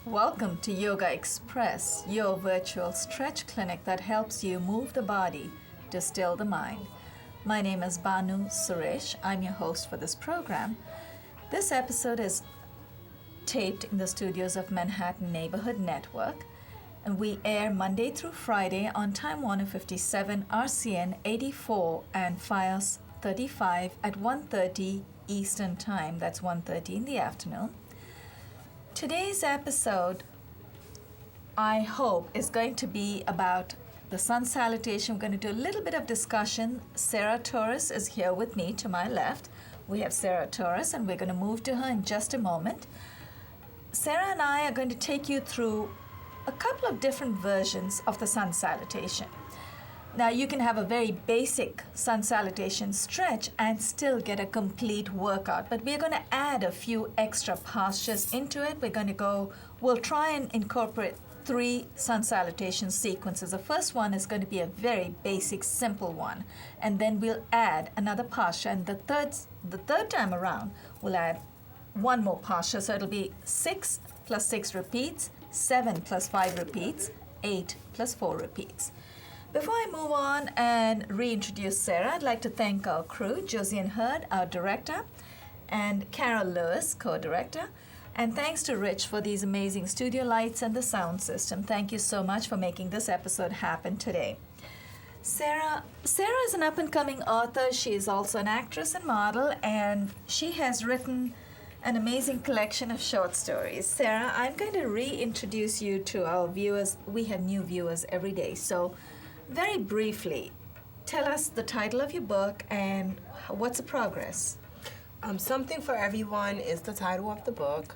Welcome to Yogaxpress, your virtual stretch clinic that helps you move the body to still the mind. My name is Banu Suresh. I'm your host for this program. This episode is taped in the studios of Manhattan Neighborhood Network, and we air Monday through Friday on Time Warner 57, RCN 84, and FiOS 35 at 1:30 Eastern Time. That's 1:30 in the afternoon. Today's episode, I hope, is going to be about the sun salutation. We're going to do a little bit of discussion. Sarah Torres is here with me to my left. We have Sarah Torres, and we're going to move to her in just a moment. Sarah and I are going to take you through a couple of different versions of the sun salutation. Now, you can have a very basic sun salutation stretch and still get a complete workout, but we're going to add a few extra postures into it. We'll try and incorporate 3 sun salutation sequences. The first one is going to be a very basic, simple one, and then we'll add another posture, and the third time around, we'll add one more posture, so it'll be 6 plus 6 repeats, 7 plus 5 repeats, 8 plus 4 repeats. Before I move on and reintroduce Sarah, I'd like to thank our crew, Josiane Hurd, our director, and Carol Lewis, co-director. And thanks to Rich for these amazing studio lights and the sound system. Thank you so much for making this episode happen today. Sarah is an up-and-coming author. She is also an actress and model, and she has written an amazing collection of short stories. Sarah, I'm going to reintroduce you to our viewers. We have new viewers every day, so very briefly, tell us the title of your book and what's the progress? Something for Everyone is the title of the book.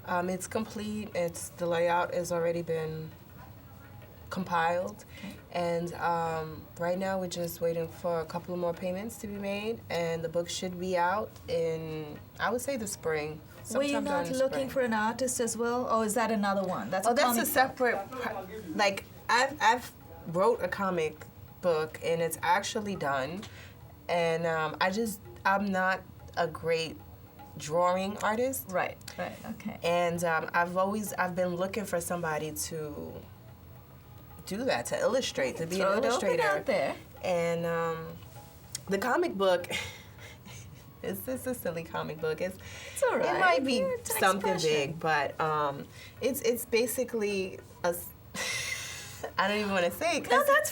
It's complete. The layout has already been compiled. Okay. And right now we're just waiting for a couple of more payments to be made, and the book should be out in, I would say, the spring. Were you not looking for an artist as well, or is that another one? That's a separate, I've wrote a comic book, and it's actually done, and I'm not a great drawing artist. Right, okay. And I've been looking for somebody to do that, to illustrate, to be an illustrator. Throw it out there. And the comic book, it's a silly comic book. It's all right. It might be something big, but it's basically a. I don't even want to say. No, that's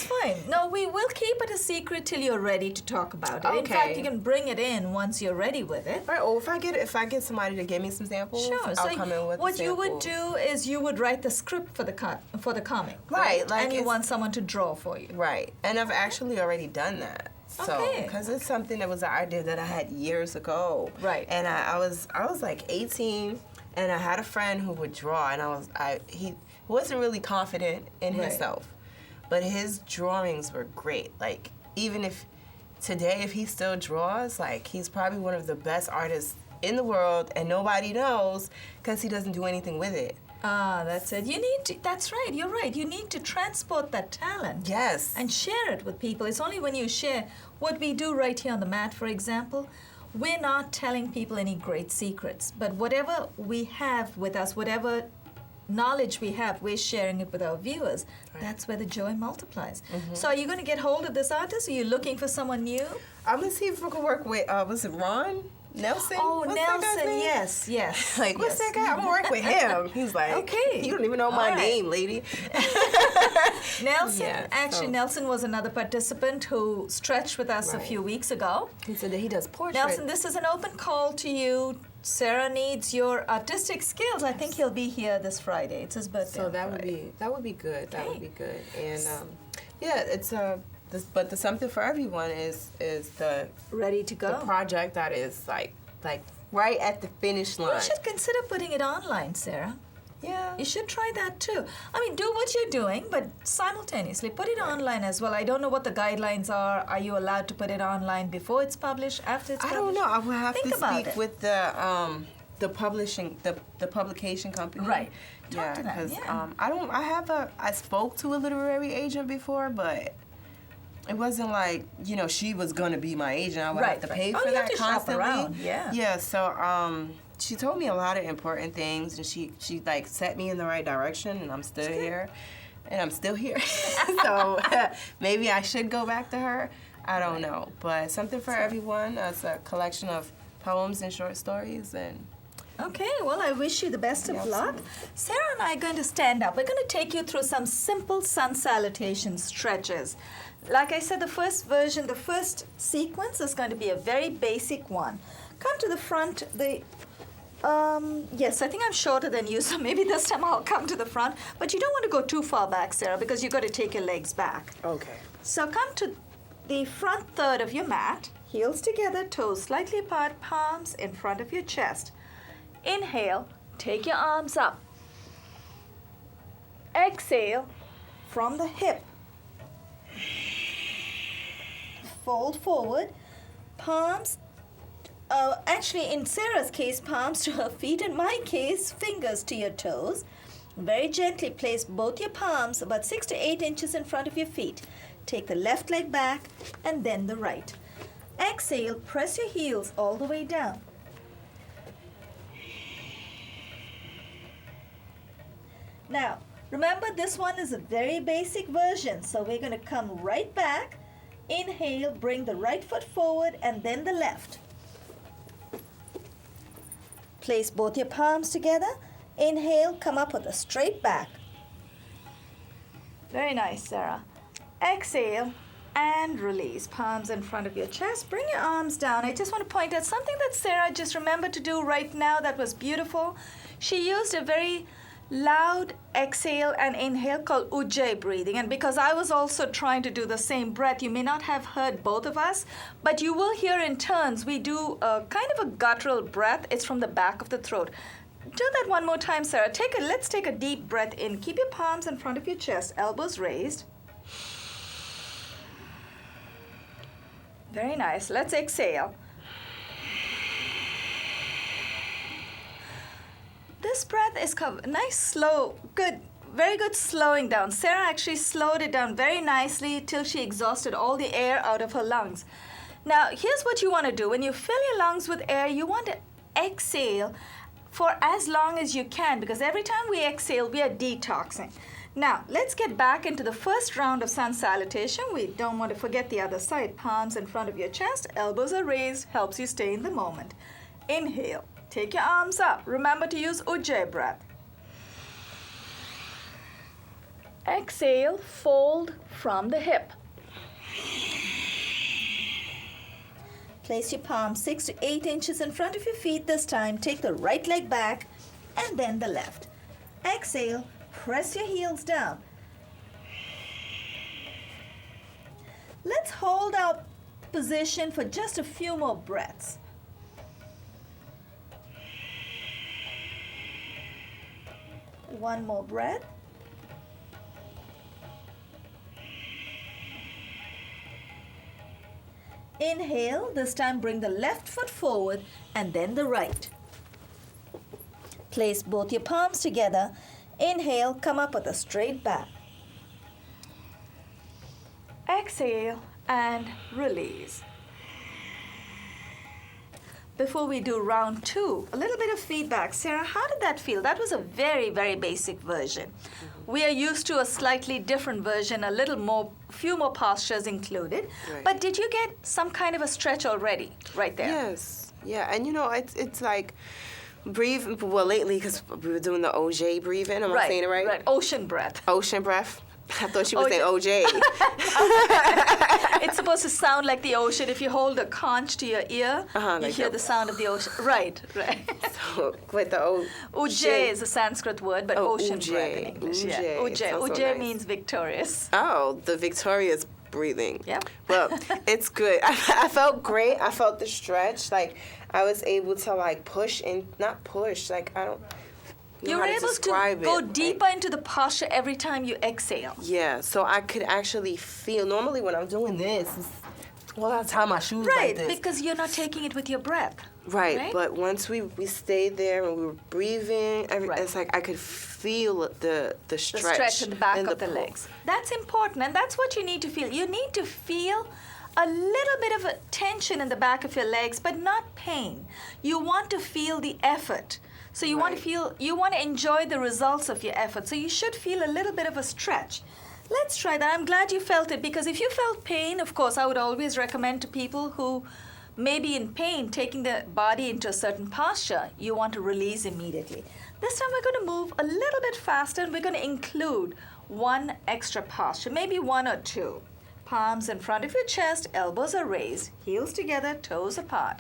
fine. No, we will keep it a secret till you're ready to talk about it. Okay. In fact, you can bring it in once you're ready with it. Right. Or if I get somebody to give me some samples, sure. I'll come in with. What you would do is you would write the script for the comic. Right. And you want someone to draw for you. Right. And I've actually already done that. So, because it's something that was an idea that I had years ago. Right. And I was like 18, and I had a friend who would draw, and he wasn't really confident in himself, but his drawings were great. Like, even if he still draws, like, he's probably one of the best artists in the world, and nobody knows because he doesn't do anything with it. Ah, that's it. That's right, you're right. You need to transport that talent. Yes. And share it with people. It's only when you share what we do right here on the mat, for example. We're not telling people any great secrets, but whatever we have with us, whatever knowledge we have, we're sharing it with our viewers. Right. That's where the joy multiplies. Mm-hmm. So are you going to get hold of this artist? Are you looking for someone new? I'm going to see if we can work with, was it Ron? Nelson? Oh, what's Nelson, yes. Like, what's that guy? I'm going to work with him. He's like, okay. You don't even know my name, lady. Nelson, Nelson was another participant who stretched with us a few weeks ago. He said that he does portraits. Nelson, this is an open call to you. Sarah needs your artistic skills. I think he'll be here this Friday. It's his birthday. So that would be good. That would be good. And yeah, it's but the something for everyone is the ready to go. The project that is like right at the finish line. You should consider putting it online, Sarah. Yeah. You should try that too. I mean, do what you're doing, but simultaneously put it online as well. I don't know what the guidelines are. Are you allowed to put it online before it's published, after it's published? I don't know. I will have Think to speak with the publication company. Right. Talk to them. Because I spoke to a literary agent before, but it wasn't like, she was going to be my agent. I would have to pay for that constantly. Shop around. Yeah. Yeah, so she told me a lot of important things, and she like set me in the right direction, and I'm still here. And I'm still here. So maybe I should go back to her. I don't know. But something for everyone. It's a collection of poems and short stories. And okay, well, I wish you the best of luck. Sarah and I are going to stand up. We're going to take you through some simple sun salutation stretches. Like I said, the first sequence is going to be a very basic one. Come to the front. Yes, I think I'm shorter than you, so maybe this time I'll come to the front. But you don't want to go too far back, Sarah, because you've got to take your legs back. Okay. So come to the front third of your mat, heels together, toes slightly apart, palms in front of your chest. Inhale, take your arms up. Exhale from the hip. Fold forward, palms. Actually, in Sarah's case, palms to her feet. In my case, fingers to your toes. Very gently place both your palms about 6 to 8 inches in front of your feet. Take the left leg back and then the right. Exhale, press your heels all the way down. Now, remember this one is a very basic version, so we're going to come right back. Inhale, bring the right foot forward and then the left. Place both your palms together. Inhale, come up with a straight back. Very nice, Sarah. Exhale and release. Palms in front of your chest. Bring your arms down. I just want to point out something that Sarah just remembered to do right now that was beautiful. She used a very loud exhale and inhale called ujjayi breathing, and because I was also trying to do the same breath, you may not have heard both of us, but you will hear in turns we do a kind of a guttural breath. It's from the back of the throat. Do that one more time, Sarah. Let's take a deep breath in. Keep your palms in front of your chest, elbows raised. Very nice. Let's exhale. This breath is nice, slow, good, very good slowing down. Sarah actually slowed it down very nicely till she exhausted all the air out of her lungs. Now, here's what you want to do. When you fill your lungs with air, you want to exhale for as long as you can, because every time we exhale, we are detoxing. Now, let's get back into the first round of sun salutation. We don't want to forget the other side. Palms in front of your chest, elbows are raised, helps you stay in the moment. Inhale. Take your arms up. Remember to use ujjayi breath. Exhale, fold from the hip. Place your palms 6 to 8 inches in front of your feet this time. Take the right leg back and then the left. Exhale, press your heels down. Let's hold our position for just a few more breaths. One more breath. Inhale, this time bring the left foot forward and then the right. Place both your palms together. Inhale, come up with a straight back. Exhale and release. Before we do round 2, a little bit of feedback. Sarah, how did that feel? That was a very, very basic version. We are used to a slightly different version, few more postures included. Right. But did you get some kind of a stretch already right there? Yes. Yeah, and it's like breathe, well, lately, because we were doing the ojjayi breathing. Am I saying it right? Right, ocean breath. Ocean breath. I thought you would say OJ. It's supposed to sound like the ocean. If you hold a conch to your ear, you like hear the sound of the ocean. Right. So, with the Ujjayi is a Sanskrit word, but ocean Ujjayi. breath in English. Ujjayi Nice. means victorious. Oh, the victorious breathing. Yep. Well, it's good. I felt great. I felt the stretch. Like, I was able to, like, push and not push. Like, I don't know You're how to able to describe go it. deeper into the posture every time you exhale. Yeah, so I could actually feel. Normally, when I'm doing this, well, I tie my shoes like this. Because you're not taking it with your breath. Right, but once we stayed there and we were breathing, it's like I could feel the stretch. The stretch in the back of the pull. legs. That's important, and that's what you need to feel. You need to feel a little bit of a tension in the back of your legs, but not pain. You want to feel the effort. So you want to enjoy the results of your effort. So you should feel a little bit of a stretch. Let's try that. I'm glad you felt it, because if you felt pain, of course, I would always recommend to people who may be in pain, taking the body into a certain posture, you want to release immediately. This time we're going to move a little bit faster, and we're going to include one extra posture, maybe one or two. Palms in front of your chest, elbows are raised, heels together, toes apart.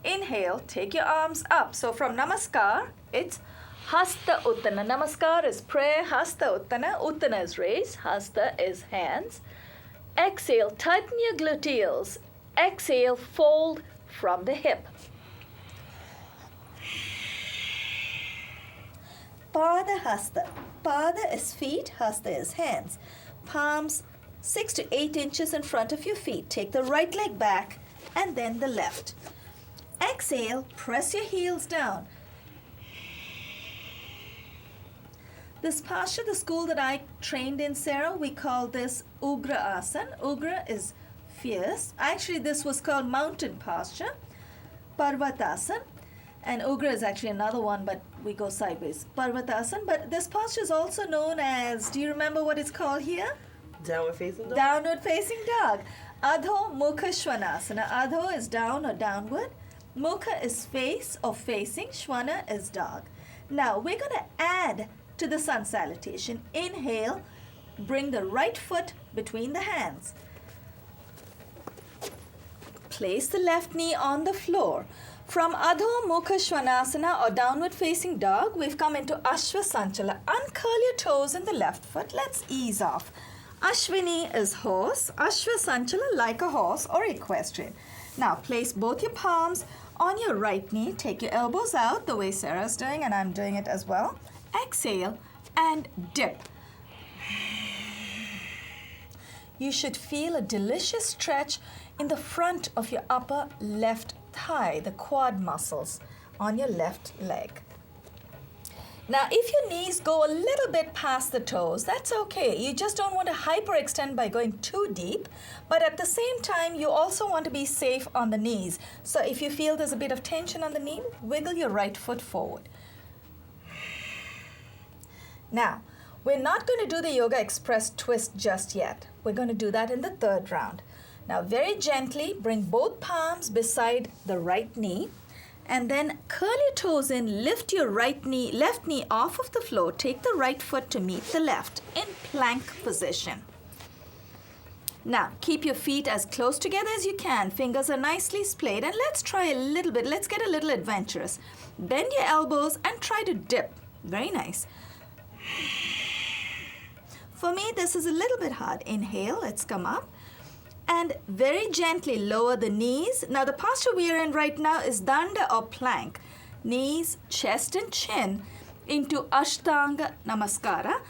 Inhale, take your arms up. So from Namaskar, it's Hasta Uttana. Namaskar is prayer, Hasta Uttana. Uttana is raised, Hasta is hands. Exhale, tighten your gluteals. Exhale, fold from the hip. Pada Hasta. Pada is feet, Hasta is hands. Palms 6 to 8 inches in front of your feet. Take the right leg back and then the left. Exhale, press your heels down. This posture, the school that I trained in, Sarah, we call this Ugra Asana. Ugra is fierce. Actually, this was called mountain posture, Parvatasana. And Ugra is actually another one, but we go sideways. Parvatasana. But this posture is also known as, do you remember what it's called here? Downward facing dog? Downward facing dog. Adho Mukha Shvanasana. Adho is down or downward. Mukha is face or facing. Shvana is dog. Now, we're going to add to the sun salutation. Inhale, bring the right foot between the hands. Place the left knee on the floor. From Adho Mukha Shvanasana or downward facing dog, we've come into Ashwa Sanchala. Uncurl your toes in the left foot. Let's ease off. Ashwini is horse. Ashwa Sanchala like a horse or equestrian. Now place both your palms on your right knee. Take your elbows out the way Sarah's doing, and I'm doing it as well. Exhale and dip. You should feel a delicious stretch in the front of your upper left thigh, the quad muscles on your left leg. Now, if your knees go a little bit past the toes, that's okay. You just don't want to hyperextend by going too deep, but at the same time, you also want to be safe on the knees. So if you feel there's a bit of tension on the knee, wiggle your right foot forward. Now, we're not going to do the Yogaxpress twist just yet. We're going to do that in the third round. Now, very gently, bring both palms beside the right knee, and then curl your toes in, lift your left knee off of the floor, take the right foot to meet the left in plank position. Now, keep your feet as close together as you can. Fingers are nicely splayed, and let's try a little bit. Let's get a little adventurous. Bend your elbows and try to dip. Very nice. For me, this is a little bit hard. Inhale, let's come up. And very gently lower the knees. Now, the posture we are in right now is Danda or plank. Knees, chest and chin into Ashtanga Namaskara.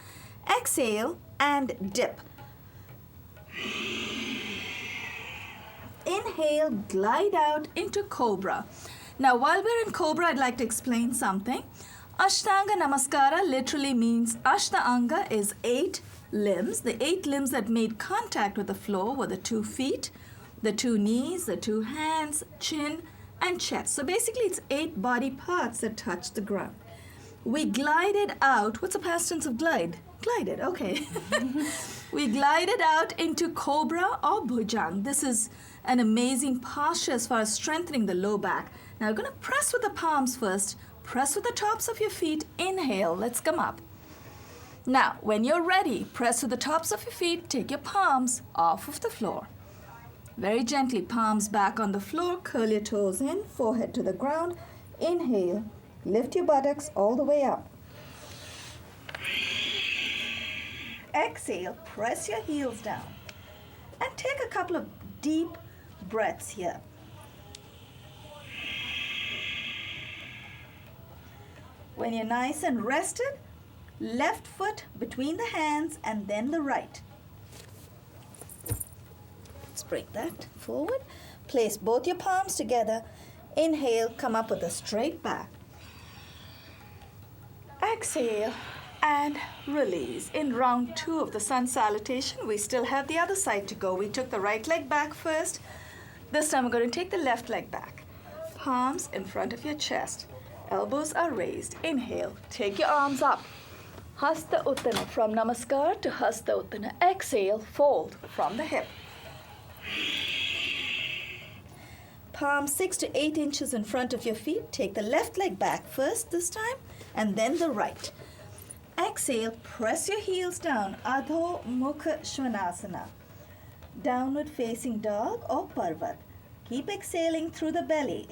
Exhale and dip. Inhale, glide out into Cobra. Now, while we're in Cobra, I'd like to explain something. Ashtanga Namaskara literally means Ashtanga is 8 limbs. The 8 limbs that made contact with the floor were the 2 feet, the 2 knees, the 2 hands, chin, and chest. So basically, it's 8 body parts that touch the ground. We glided out. What's the past tense of glide? Glided, okay. We glided out into Cobra or Bhujang. This is an amazing posture as far as strengthening the low back. Now, we're going to press with the palms first. Press with the tops of your feet. Inhale. Let's come up. Now, when you're ready, press to the tops of your feet, take your palms off of the floor. Very gently, palms back on the floor, curl your toes in, forehead to the ground. Inhale, lift your buttocks all the way up. Exhale, press your heels down. And take a couple of deep breaths here. When you're nice and rested, left foot between the hands and then the right. Let's bring that forward. Place both your palms together. Inhale, come up with a straight back. Exhale and release. In round 2 of the sun salutation, we still have the other side to go. We took the right leg back first. This time we're going to take the left leg back. Palms in front of your chest. Elbows are raised. Inhale, take your arms up. Hasta Uttana, from Namaskar to Hasta Uttana. Exhale, fold from the hip. Palms 6 to 8 inches in front of your feet. Take the left leg back first this time, and then the right. Exhale, press your heels down. Adho Mukha Svanasana. Downward facing dog or Parvat. Keep exhaling through the belly.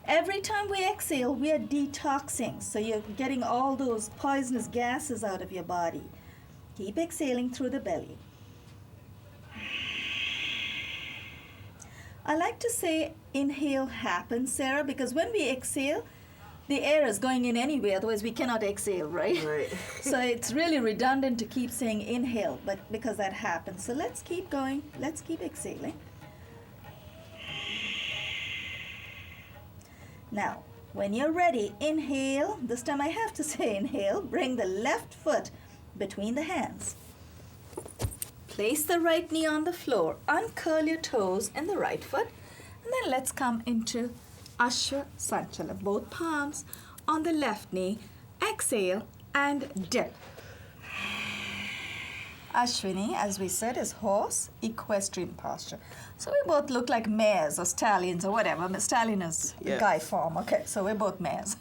Every time we exhale, we are detoxing. So you're getting all those poisonous gases out of your body. Keep exhaling through the belly. I like to say inhale happens, Sarah, because when we exhale, the air is going in anyway, otherwise we cannot exhale, right? Right. So it's really redundant to keep saying inhale, but because that happens. So let's keep going. Let's keep exhaling. Now, when you're ready, inhale. This time I have to say inhale. Bring the left foot between the hands. Place the right knee on the floor. Uncurl your toes in the right foot. And then let's come into Ashwa Sanchala. Both palms on the left knee. Exhale and dip. Ashwini, as we said, is horse, equestrian posture. So we both look like mares or stallions or whatever. Stallion is guy form. Okay, so we're both mares.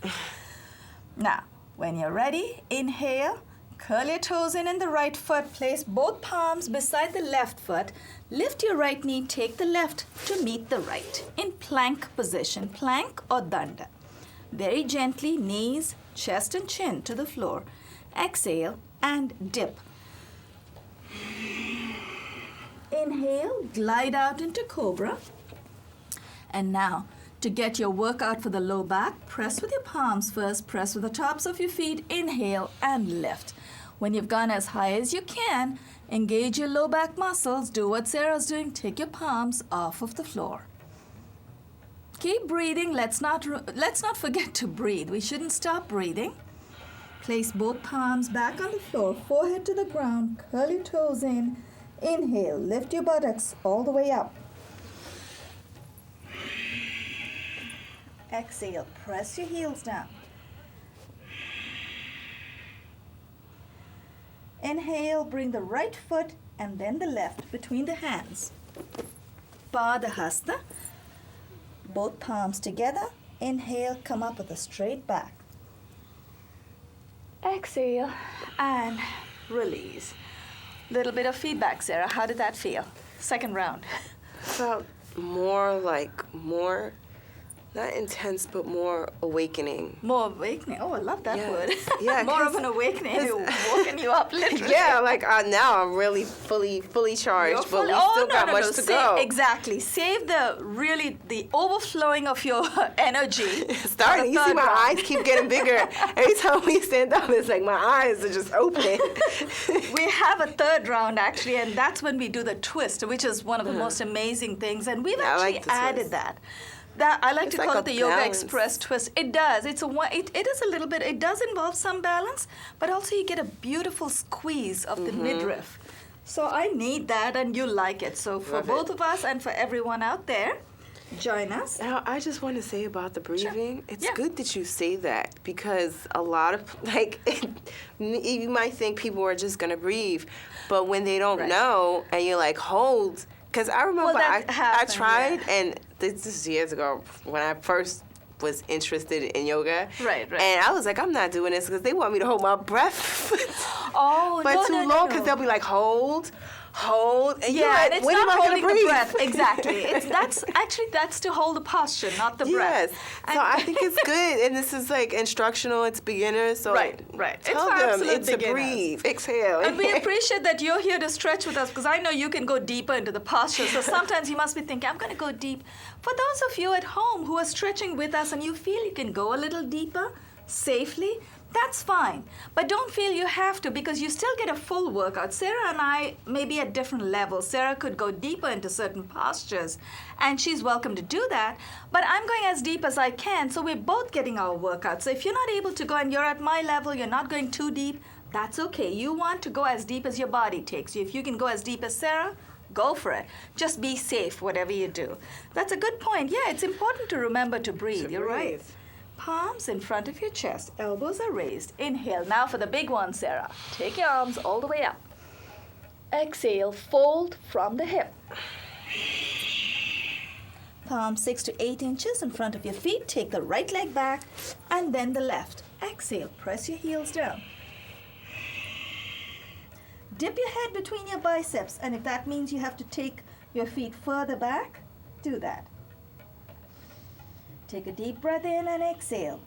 Now, when you're ready, inhale, curl your toes in the right foot, place both palms beside the left foot, lift your right knee, take the left to meet the right in plank position, plank or danda. Very gently, knees, chest and chin to the floor. Exhale and dip. Inhale, glide out into cobra. And now, to get your workout for the low back, press with your palms first, press with the tops of your feet, inhale and lift. When you've gone as high as you can, engage your low back muscles, do what Sarah's doing, take your palms off of the floor. Keep breathing, let's not forget to breathe. We shouldn't stop breathing. Place both palms back on the floor, forehead to the ground, curl your toes in. Inhale, lift your buttocks all the way up. Exhale, press your heels down. Inhale, bring the right foot and then the left between the hands. Padahasta, both palms together. Inhale, come up with a straight back. Exhale and release. Little bit of feedback, Sarah. How did that feel? Second round. Felt more, not intense, but more awakening. More awakening. Oh, I love that word. Yeah, more of an awakening. Woken you up, literally. Yeah, like now I'm really fully charged, but we still got much to go. Exactly. Save the overflowing of your energy. Starting. You see my eyes keep getting bigger. Every time we stand up, it's like my eyes are just opening. We have a third round, actually, and that's when we do the twist, which is one of the most amazing things. And we've actually added that. I like to call it the Yogaxpress twist. It does. It is a little bit. It does involve some balance, but also you get a beautiful squeeze of the midriff. So I need that, and you like it. So for both of us and for everyone out there, join us. Now, I just want to say about the breathing. Sure. It's good that you say that, because a lot of, you might think people are just going to breathe, but when they don't know, and you're like, hold. Because I remember I tried, and this is years ago when I first was interested in yoga. Right. And I was like, I'm not doing this because they want me to hold my breath Oh, too long because they'll be like, hold. And you're Yeah, like, and it's when am not I holding gonna the breathe? breath. Exactly. That's to hold the posture, not the breath. Yes. So I think it's good, and this is like instructional. It's beginners, so Right. Tell It's for them absolute it's to beginners. breathe, exhale. And we appreciate that you're here to stretch with us because I know you can go deeper into the posture. So sometimes you must be thinking, I'm going to go deep. For those of you at home who are stretching with us and you feel you can go a little deeper safely, that's fine. But don't feel you have to because you still get a full workout. Sarah and I may be at different levels. Sarah could go deeper into certain postures, and she's welcome to do that. But I'm going as deep as I can, so we're both getting our workout. So if you're not able to go and you're at my level, you're not going too deep, that's okay. You want to go as deep as your body takes you. If you can go as deep as Sarah, go for it. Just be safe, whatever you do. That's a good point. Yeah, it's important to remember to breathe. You're right. Palms in front of your chest. Elbows are raised. Inhale. Now for the big one, Sarah. Take your arms all the way up. Exhale. Fold from the hip. Palms 6 to 8 inches in front of your feet. Take the right leg back and then the left. Exhale. Press your heels down. Dip your head between your biceps, and if that means you have to take your feet further back, do that. Take a deep breath in and exhale.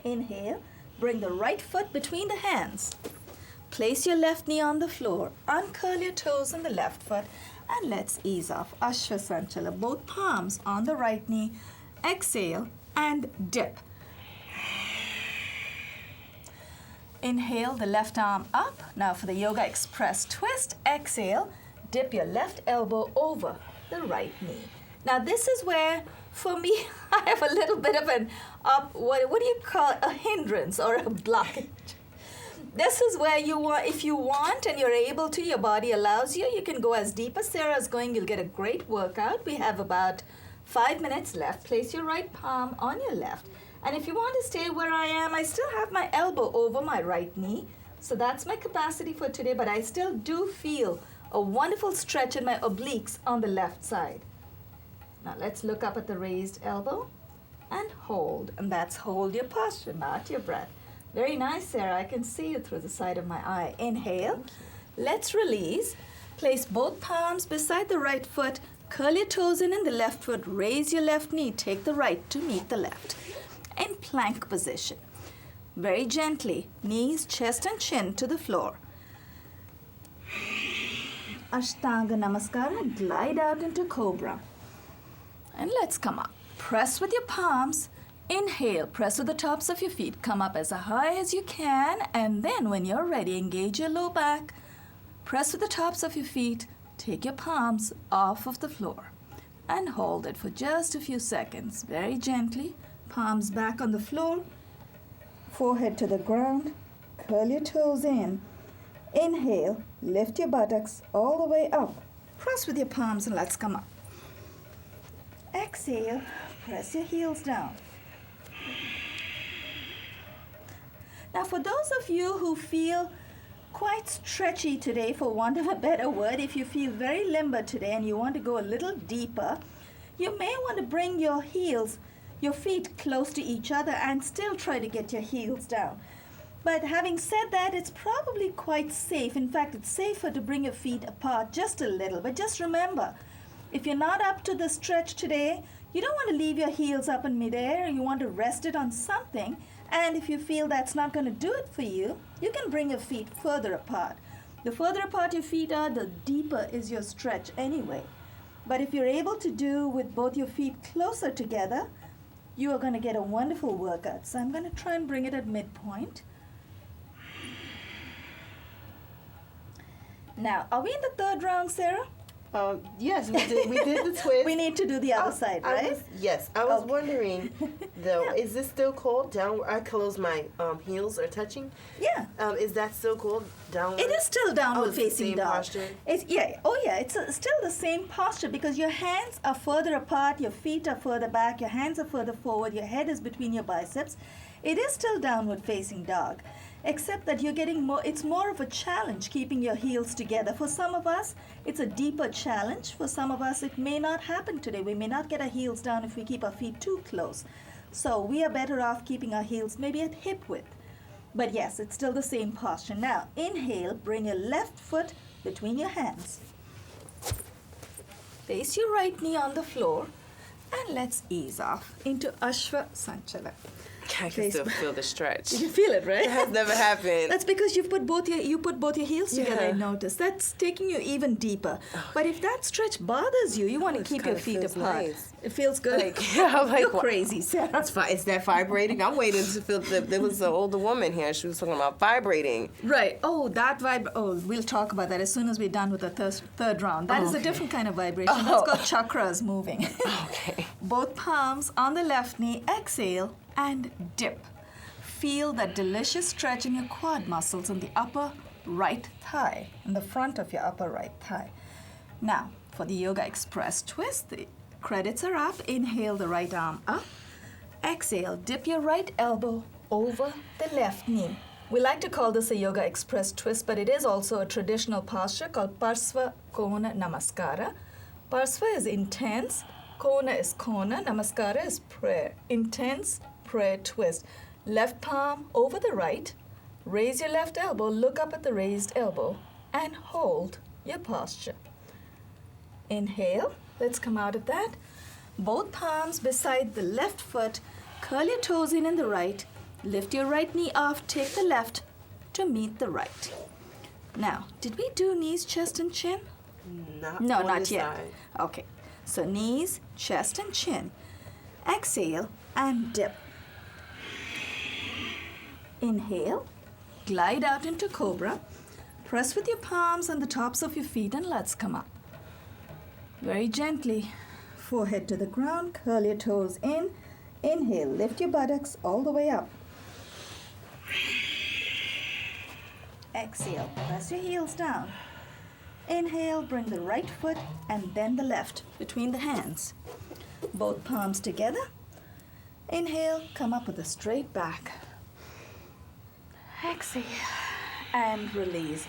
Inhale. Bring the right foot between the hands. Place your left knee on the floor. Uncurl your toes on the left foot. And let's ease off. Ashvasanchala. Both palms on the right knee. Exhale and dip. Inhale the left arm up. Now for the Yogaxpress twist. Exhale. Dip your left elbow over the right knee. Now this is where, for me, I have a little bit of an what do you call it? A hindrance or a blockage. This is where you want, if you want and you're able to, your body allows you, you can go as deep as Sarah's going. You'll get a great workout. We have about 5 minutes left. Place your right palm on your left. And if you want to stay where I am, I still have my elbow over my right knee. So that's my capacity for today, but I still do feel a wonderful stretch in my obliques on the left side. Now let's look up at the raised elbow and hold. And that's hold your posture, not your breath. Very nice, Sarah. I can see you through the side of my eye. Inhale. Let's release. Place both palms beside the right foot. Curl your toes in the left foot. Raise your left knee. Take the right to meet the left. In plank position. Very gently. Knees, chest and chin to the floor. Ashtanga Namaskara. Glide out into Cobra. And let's come up. Press with your palms. Inhale. Press with the tops of your feet. Come up as high as you can. And then when you're ready, engage your low back. Press with the tops of your feet. Take your palms off of the floor. And hold it for just a few seconds. Very gently. Palms back on the floor. Forehead to the ground. Curl your toes in. Inhale. Lift your buttocks all the way up. Press with your palms and let's come up. Exhale, press your heels down. Now for those of you who feel quite stretchy today, for want of a better word, if you feel very limber today and you want to go a little deeper, you may want to bring your heels, your feet close to each other and still try to get your heels down. But having said that, it's probably quite safe. In fact, it's safer to bring your feet apart just a little. But just remember, if you're not up to the stretch today, you don't want to leave your heels up in midair. You want to rest it on something. And if you feel that's not going to do it for you, you can bring your feet further apart. The further apart your feet are, the deeper is your stretch anyway. But if you're able to do with both your feet closer together, you are going to get a wonderful workout. So I'm going to try and bring it at midpoint. Now, are we in the third round, Sarah? Yes, we did the twist. We need to do the other side, right? I was wondering, though, is this still called downward? I close my heels are touching. Yeah. Is that still called downward? It is still downward facing dog. Posture? It's still the same posture because your hands are further apart, your feet are further back, your hands are further forward, your head is between your biceps. It is still downward facing dog. except that you're getting more, it's more of a challenge keeping your heels together. For some of us, it's a deeper challenge. For some of us, it may not happen today. We may not get our heels down if we keep our feet too close. So we are better off keeping our heels maybe at hip width. But yes, it's still the same posture. Now, inhale, bring your left foot between your hands. Place your right knee on the floor, and let's ease off into Ashwa Sanchala. I can still feel the stretch. You can feel it, right? It has never happened. That's because you put both your heels together. Yeah. I noticed that's taking you even deeper. But if that stretch bothers you, you want to keep your feet apart. Nice. It feels good. I'm like, You're crazy, Sarah. Is that vibrating? I'm waiting to feel. There was an older woman here. She was talking about vibrating. Right. Oh, that Oh, we'll talk about that as soon as we're done with the third round. That is a different kind of vibration. That's called chakras moving. Okay. Both palms on the left knee. Exhale and dip. Feel that delicious stretch in your quad muscles in the upper right thigh, in the front of your upper right thigh. Now, for the Yogaxpress twist, the credits are up. Inhale the right arm up. Exhale, dip your right elbow over the left knee. We like to call this a Yogaxpress twist, but it is also a traditional posture called Parsva Kona Namaskara. Parsva is intense, Kona is Kona, Namaskara is prayer. Intense prayer twist. Left palm over the right. Raise your left elbow, look up at the raised elbow, and hold your posture. Inhale. Let's come out of that. Both palms beside the left foot. Curl your toes in the right. Lift your right knee off. Take the left to meet the right. Now, did we do knees, chest, and chin? No, not yet. Okay. So knees, chest, and chin. Exhale and dip. Inhale. Glide out into cobra. Press with your palms on the tops of your feet and let's come up. Very gently. Forehead to the ground. Curl your toes in. Inhale. Lift your buttocks all the way up. Exhale. Press your heels down. Inhale. Bring the right foot and then the left between the hands. Both palms together. Inhale. Come up with a straight back. Exhale and release.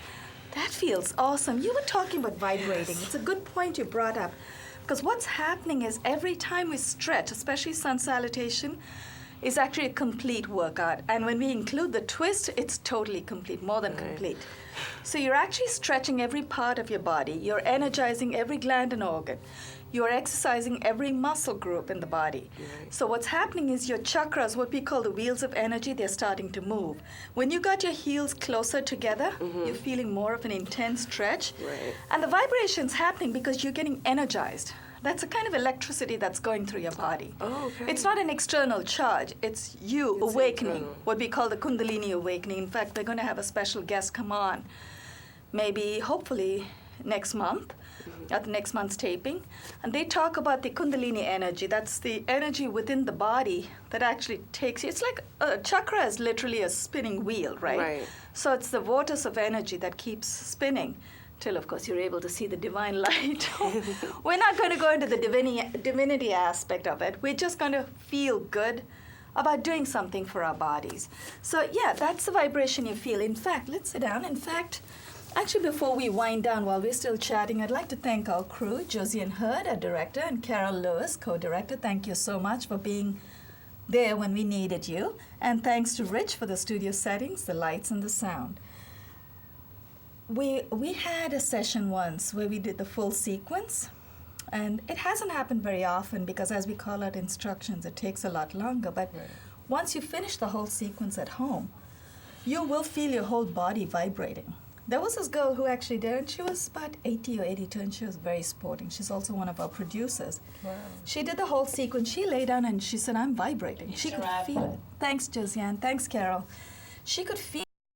That feels awesome. You were talking about vibrating. It's a good point you brought up. Because what's happening is every time we stretch, especially sun salutation, is actually a complete workout. And when we include the twist, it's totally complete, more than complete. So you're actually stretching every part of your body. You're energizing every gland and organ. You're exercising every muscle group in the body. Right. So what's happening is your chakras, what we call the wheels of energy, they're starting to move. When you got your heels closer together, you're feeling more of an intense stretch. Right. And the vibration's happening because you're getting energized. That's a kind of electricity that's going through your body. Oh, okay. It's not an external charge. It's you awakening, internal. what we call the Kundalini awakening. In fact, we're going to have a special guest come on, maybe, hopefully, next month, at the next month's taping. And they talk about the Kundalini energy. That's the energy within the body that actually takes you. It's like a chakra is literally a spinning wheel, right? Right. So it's the vortex of energy that keeps spinning till, of course, you're able to see the divine light. We're not going to go into the divinity aspect of it. We're just going to feel good about doing something for our bodies. So, yeah, that's the vibration you feel. In fact, let's sit down. In fact, actually, before we wind down, while we're still chatting, I'd like to thank our crew, Josiane Hurd, our director, and Carol Lewis, co-director. Thank you so much for being there when we needed you. And thanks to Rich for the studio settings, the lights, and the sound. We had a session once where we did the full sequence, and it hasn't happened very often because as we call out instructions, it takes a lot longer. But once you finish the whole sequence at home, you will feel your whole body vibrating. There was this girl who actually did, and she was about 80 or 82, and she was very sporting. She's also one of our producers. Wow. She did the whole sequence. She lay down and she said, I'm vibrating. She could feel it. Thanks, Josiane. Thanks, Carol. She could feel